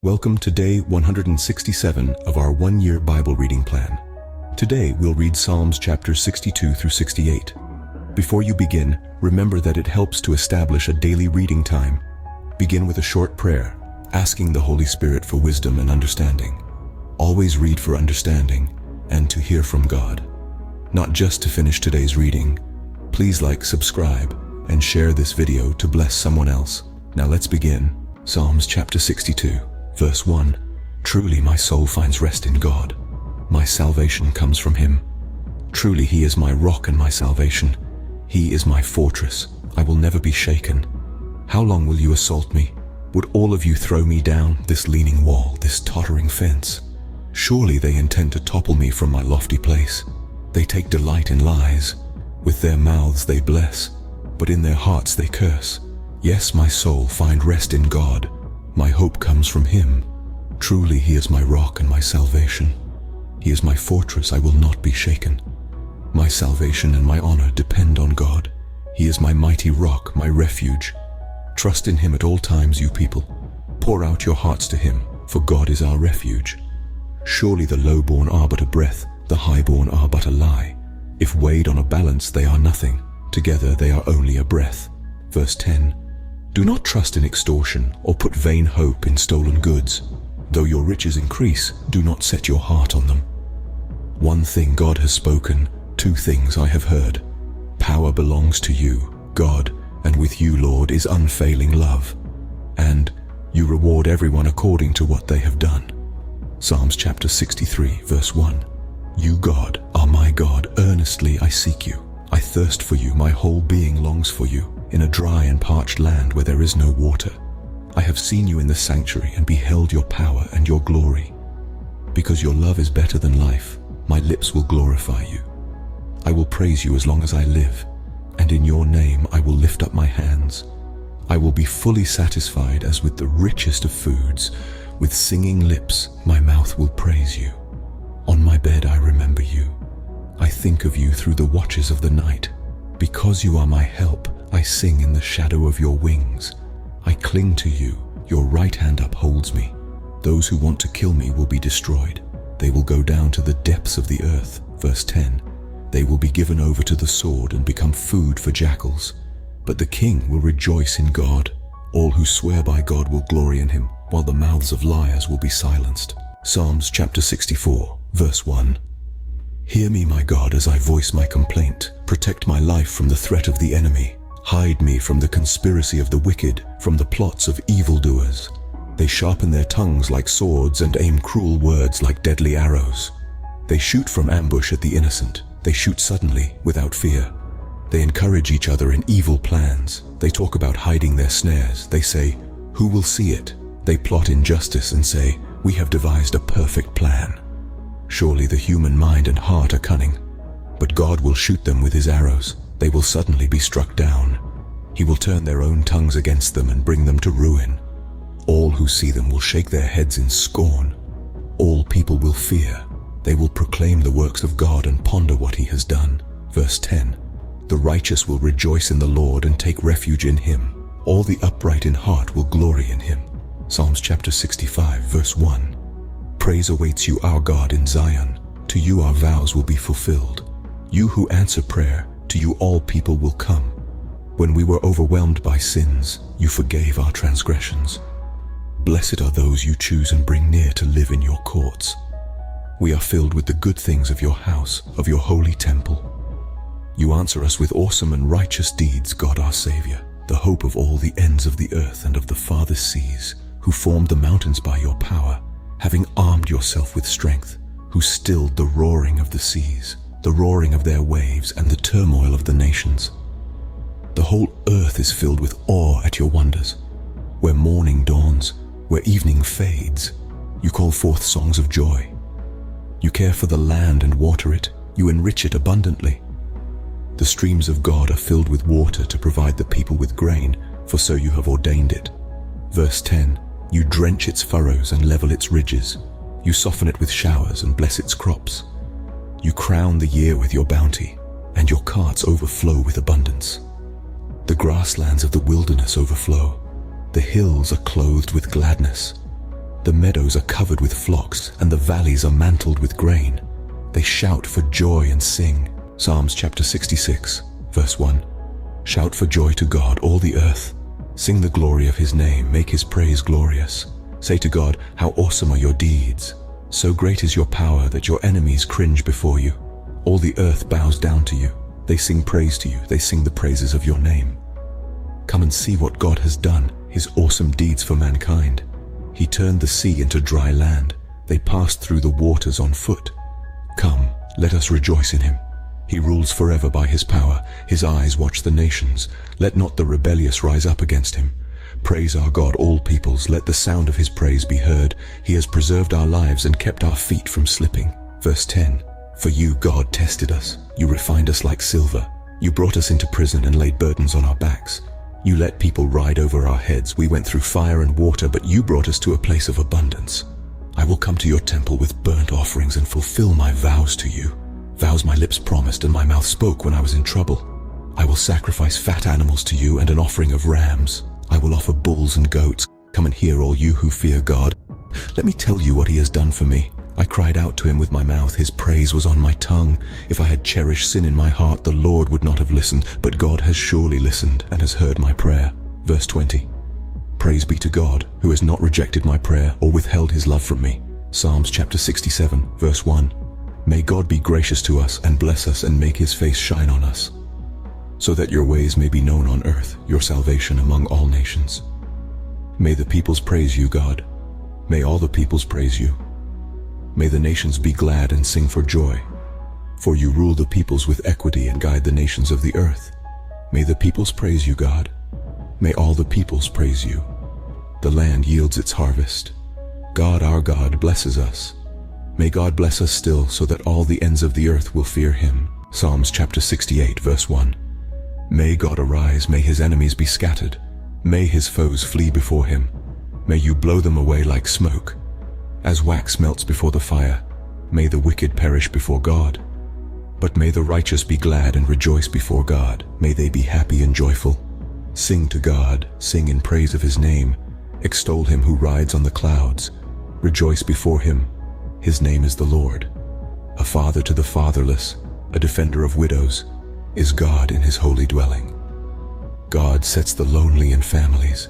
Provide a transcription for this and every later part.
Welcome to day 167 of our one-year Bible reading plan. Today we'll read Psalms chapters 62 through 68. Before you begin, remember that it helps to establish a daily reading time. Begin with a short prayer, asking the Holy Spirit for wisdom and understanding. Always read for understanding and to hear from God. Not just to finish today's reading. Please like, subscribe, and share this video to bless someone else. Now let's begin. Psalms chapter 62, verse 1. Truly my soul finds rest in God. My salvation comes from Him. Truly He is my rock and my salvation. He is my fortress. I will never be shaken. How long will you assault me? Would all of you throw me down, this leaning wall, this tottering fence? Surely they intend to topple me from my lofty place. They take delight in lies. With their mouths they bless, but in their hearts they curse. Yes, my soul, find rest in God. My hope comes from Him. Truly He is my rock and my salvation. He is my fortress, I will not be shaken. My salvation and my honor depend on God. He is my mighty rock, my refuge. Trust in Him at all times, you people. Pour out your hearts to Him, for God is our refuge. Surely the lowborn are but a breath, the highborn are but a lie. If weighed on a balance, they are nothing. Together they are only a breath. Verse 10. Do not trust in extortion or put vain hope in stolen goods. Though your riches increase, do not set your heart on them. One thing God has spoken, two things I have heard. Power belongs to you, God, and with you, Lord, is unfailing love. And you reward everyone according to what they have done. Psalms chapter 63, verse 1. You, God, are my God. Earnestly I seek you. I thirst for you. My whole being longs for you, in a dry and parched land where there is no water. I have seen you in the sanctuary and beheld your power and your glory. Because your love is better than life, my lips will glorify you. I will praise you as long as I live, and in your name I will lift up my hands. I will be fully satisfied as with the richest of foods. With singing lips, my mouth will praise you. On my bed I remember you. I think of you through the watches of the night. Because you are my help, I sing in the shadow of your wings. I cling to you, your right hand upholds me. Those who want to kill me will be destroyed. They will go down to the depths of the earth. Verse 10. They will be given over to the sword and become food for jackals. But the king will rejoice in God. All who swear by God will glory in Him, while the mouths of liars will be silenced. Psalms chapter 64, verse 1. Hear me, my God, as I voice my complaint. Protect my life from the threat of the enemy. Hide me from the conspiracy of the wicked, from the plots of evildoers. They sharpen their tongues like swords and aim cruel words like deadly arrows. They shoot from ambush at the innocent. They shoot suddenly, without fear. They encourage each other in evil plans. They talk about hiding their snares. They say, who will see it? They plot injustice and say, we have devised a perfect plan. Surely the human mind and heart are cunning, but God will shoot them with His arrows. They will suddenly be struck down. He will turn their own tongues against them and bring them to ruin. All who see them will shake their heads in scorn. All people will fear. They will proclaim the works of God and ponder what He has done. Verse 10. The righteous will rejoice in the Lord and take refuge in Him. All the upright in heart will glory in Him. Psalms chapter 65, verse 1. Praise awaits you, our God, in Zion. To you our vows will be fulfilled. You who answer prayer, to you all people will come. When we were overwhelmed by sins, you forgave our transgressions. Blessed are those you choose and bring near to live in your courts. We are filled with the good things of your house, of your holy temple. You answer us with awesome and righteous deeds, God our Savior, the hope of all the ends of the earth and of the farthest seas, who formed the mountains by your power, having armed yourself with strength, who stilled the roaring of the seas, the roaring of their waves and the turmoil of the nations. The whole earth is filled with awe at your wonders. Where morning dawns, where evening fades, you call forth songs of joy. You care for the land and water it, you enrich it abundantly. The streams of God are filled with water to provide the people with grain, for so you have ordained it. Verse 10. You drench its furrows and level its ridges. You soften it with showers and bless its crops. You crown the year with your bounty, and your carts overflow with abundance. The grasslands of the wilderness overflow. The hills are clothed with gladness. The meadows are covered with flocks, and the valleys are mantled with grain. They shout for joy and sing. Psalms chapter 66, verse 1. Shout for joy to God, all the earth. Sing the glory of his name, make his praise glorious. Say to God, how awesome are your deeds. So great is your power that your enemies cringe before you. All the earth bows down to you. They sing praise to you, they sing the praises of your name. Come and see what God has done, his awesome deeds for mankind. He turned the sea into dry land. They passed through the waters on foot. Come, let us rejoice in him. He rules forever by his power. His eyes watch the nations. Let not the rebellious rise up against him. Praise our God, all peoples. Let the sound of his praise be heard. He has preserved our lives and kept our feet from slipping. Verse 10. For you, God, tested us. You refined us like silver. You brought us into prison and laid burdens on our backs. You let people ride over our heads. We went through fire and water, but you brought us to a place of abundance. I will come to your temple with burnt offerings and fulfill my vows to you. Vows my lips promised and my mouth spoke when I was in trouble. I will sacrifice fat animals to you and an offering of rams. I will offer bulls and goats. Come and hear, all you who fear God. Let me tell you what he has done for me. I cried out to him with my mouth. His praise was on my tongue. If I had cherished sin in my heart, the Lord would not have listened. But God has surely listened and has heard my prayer. Verse 20. Praise be to God, who has not rejected my prayer or withheld his love from me. Psalms chapter 67, verse 1. May God be gracious to us and bless us and make his face shine on us, so that your ways may be known on earth, your salvation among all nations. May the peoples praise you, God. May all the peoples praise you. May the nations be glad and sing for joy. For you rule the peoples with equity and guide the nations of the earth. May the peoples praise you, God. May all the peoples praise you. The land yields its harvest. God, our God, blesses us. May God bless us still, so that all the ends of the earth will fear him. Psalms chapter 68, verse 1. May God arise, may his enemies be scattered. May his foes flee before him. May you blow them away like smoke. As wax melts before the fire, may the wicked perish before God. But may the righteous be glad and rejoice before God. May they be happy and joyful. Sing to God, sing in praise of his name. Extol him who rides on the clouds. Rejoice before him. His name is the Lord. A father to the fatherless, a defender of widows, is God in his holy dwelling. God sets the lonely in families.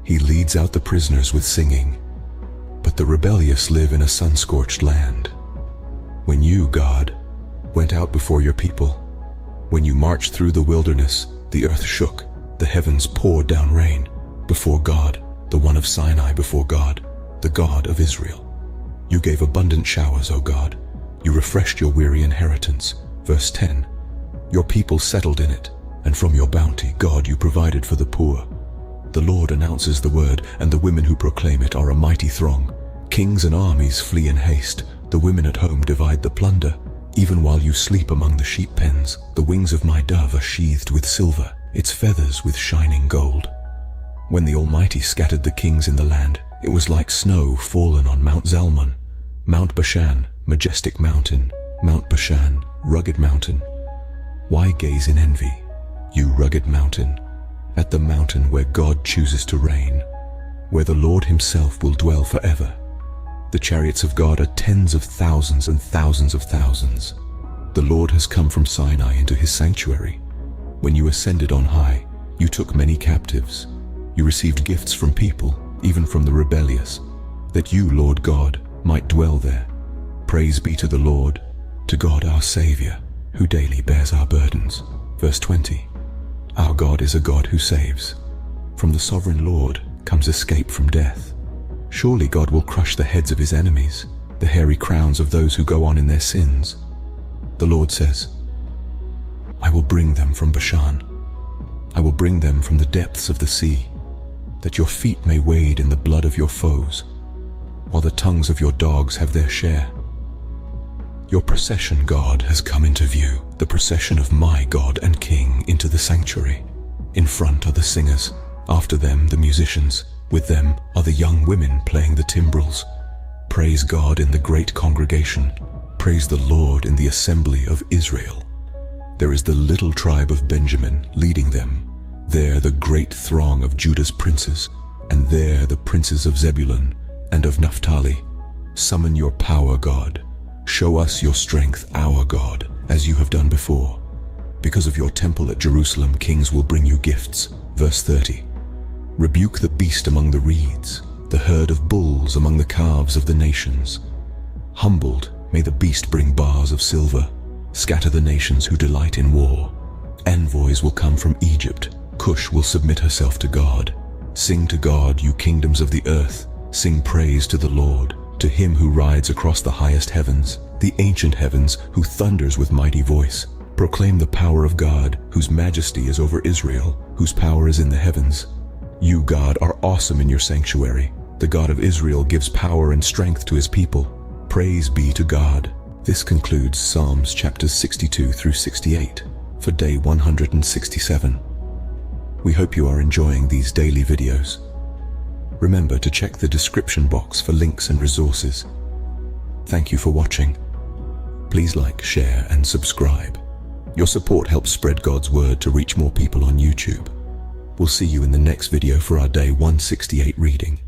He leads out the prisoners with singing. But the rebellious live in a sun-scorched land. When you, God, went out before your people, when you marched through the wilderness, the earth shook, the heavens poured down rain. Before God, the one of Sinai, before God, the God of Israel. You gave abundant showers, O God. You refreshed your weary inheritance. Verse 10. Your people settled in it, and from your bounty, God, you provided for the poor. The Lord announces the word, and the women who proclaim it are a mighty throng. Kings and armies flee in haste. The women at home divide the plunder. Even while you sleep among the sheep pens, the wings of my dove are sheathed with silver, its feathers with shining gold. When the Almighty scattered the kings in the land, it was like snow fallen on Mount Zalmon, Mount Bashan, majestic mountain, Mount Bashan, rugged mountain. Why gaze in envy, you rugged mountain, at the mountain where God chooses to reign, where the Lord himself will dwell forever? The chariots of God are tens of thousands and thousands of thousands. The Lord has come from Sinai into his sanctuary. When you ascended on high, you took many captives. You received gifts from people, even from the rebellious, that you, Lord God, might dwell there. Praise be to the Lord, to God our Savior, who daily bears our burdens. Verse 20. Our God is a God who saves. From the sovereign Lord comes escape from death. Surely God will crush the heads of his enemies, the hairy crowns of those who go on in their sins. The Lord says, I will bring them from Bashan. I will bring them from the depths of the sea, that your feet may wade in the blood of your foes, while the tongues of your dogs have their share. Your procession, God, has come into view, the procession of my God and King into the sanctuary. In front are the singers, after them the musicians, with them are the young women playing the timbrels. Praise God in the great congregation, praise the Lord in the assembly of Israel. There is the little tribe of Benjamin leading them, there the great throng of Judah's princes, and there the princes of Zebulun, and of Naphtali. Summon your power, God. Show us your strength, our God, as you have done before. Because of your temple at Jerusalem, kings will bring you gifts. Verse 30. Rebuke the beast among the reeds, the herd of bulls among the calves of the nations. Humbled, may the beast bring bars of silver. Scatter the nations who delight in war. Envoys will come from Egypt. Cush will submit herself to God. Sing to God, you kingdoms of the earth. Sing praise to the Lord, to him who rides across the highest heavens, the ancient heavens, who thunders with mighty voice. Proclaim the power of God, whose majesty is over Israel, whose power is in the heavens. You, God, are awesome in your sanctuary. The God of Israel gives power and strength to his people. Praise be to God. This concludes Psalms chapters 62 through 68 for day 167. We hope you are enjoying these daily videos. Remember to check the description box for links and resources. Thank you for watching. Please like, share, and subscribe. Your support helps spread God's word to reach more people on YouTube. We'll see you in the next video for our day 168 reading.